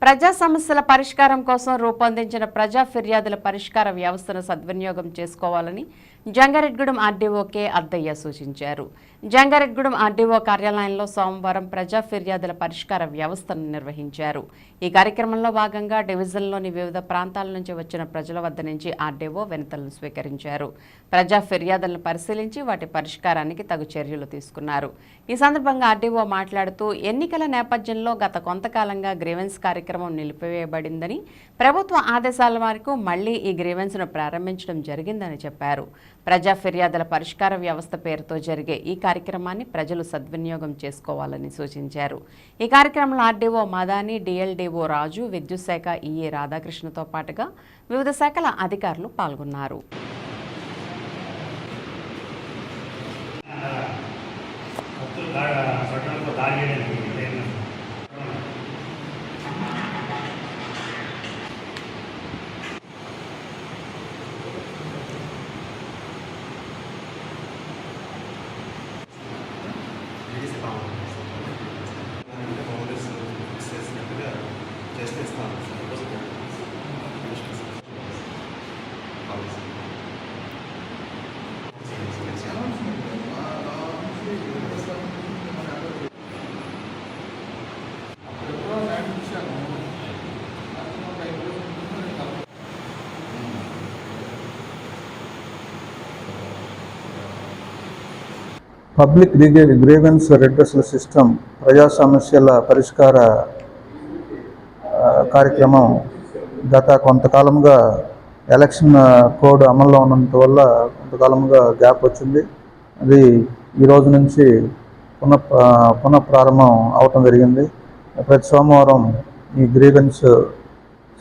ప్రజా సమస్యల పరిష్కారం కోసం రూపొందించిన ప్రజా ఫిర్యాదుల పరిష్కార వ్యవస్థను సద్వినియోగం చేసుకోవాలని జంగారెడ్గూడెం ఆర్డీఓ కె అద్దయ్య సూచించారు. జంగారెడ్గూడెం ఆర్డీఓ కార్యాలయంలో సోమవారం ప్రజా ఫిర్యాదుల పరిష్కార వ్యవస్థను నిర్వహించారు. ఈ కార్యక్రమంలో భాగంగా డివిజన్లోని వివిధ ప్రాంతాల నుంచి వచ్చిన ప్రజల వద్ద నుంచి ఆర్డీఓ వినతులను స్వీకరించారు. ప్రజా ఫిర్యాదులను పరిశీలించి వాటి పరిష్కారానికి తగు చర్యలు తీసుకున్నారు. ఈ సందర్భంగా ఆర్డీఓ మాట్లాడుతూ ఎన్నికల నేపథ్యంలో గత కొంతకాలంగా గ్రీవెన్స్ కార్యక్రమం నిలిపివేయబడిందని, ప్రభుత్వ ఆదేశాల మేరకు మళ్లీ ఈ గ్రీవెన్స్ను ప్రారంభించడం జరిగిందని చెప్పారు. ప్రజా ఫిర్యాదుల పరిష్కార వ్యవస్థ పేరుతో జరిగే ఈ కార్యక్రమాన్ని ప్రజలు సద్వినియోగం చేసుకోవాలని సూచించారు. ఈ కార్యక్రమంలో ఆర్డీఓ మదాని, డిఎల్డీఓ రాజు, విద్యుత్ శాఖ ఈఏ రాధాకృష్ణతో పాటుగా వివిధ శాఖల అధికారులు పాల్గొన్నారు. పబ్లిక్ గ్రీవెన్స్ రెడ్రెసల్ సిస్టమ్ ప్రజా సమస్యల పరిష్కార కార్యక్రమం గత కొంతకాలంగా ఎలక్షన్ కోడ్ అమల్లో ఉన్నందువల్ల కొంతకాలంగా గ్యాప్ వచ్చింది. అది ఈరోజు నుంచి పునఃప్రారంభం అవటం జరిగింది. ప్రతి సోమవారం ఈ గ్రీవెన్స్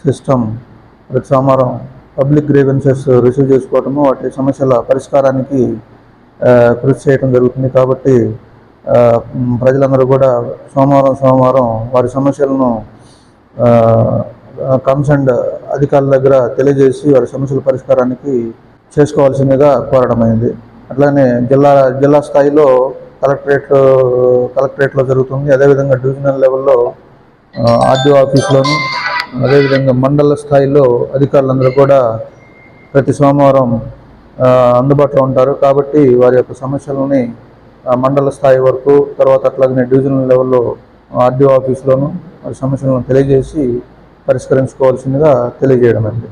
సిస్టమ్ ప్రతి సోమవారం పబ్లిక్ గ్రీవెన్సెస్ రిసీవ్ చేసుకోవటము, వాటి సమస్యల పరిష్కారానికి కృషి చేయడం జరుగుతుంది. కాబట్టి ప్రజలందరూ కూడా సోమవారం వారి సమస్యలను కన్సర్న్డ్ అధికారుల దగ్గర తెలియజేసి వారి సమస్యల పరిష్కారానికి చేసుకోవాల్సిందిగా కోరడమైంది. అట్లానే జిల్లా స్థాయిలో కలెక్టరేట్లో జరుగుతుంది. అదేవిధంగా డివిజనల్ లెవెల్లో ఆర్డీఓ ఆఫీస్లోను, అదేవిధంగా మండల స్థాయిలో అధికారులందరూ కూడా ప్రతి సోమవారం అందుబాటులో ఉంటారు. కాబట్టి వారి యొక్క సమస్యలని మండల స్థాయి వరకు, తర్వాత అట్లాగనే డివిజనల్ లెవెల్లో ఆర్డీఓ ఆఫీస్లోను వారి సమస్యలను తెలియజేసి పరిష్కరించుకోవాల్సిందిగా తెలియజేయడం అండి.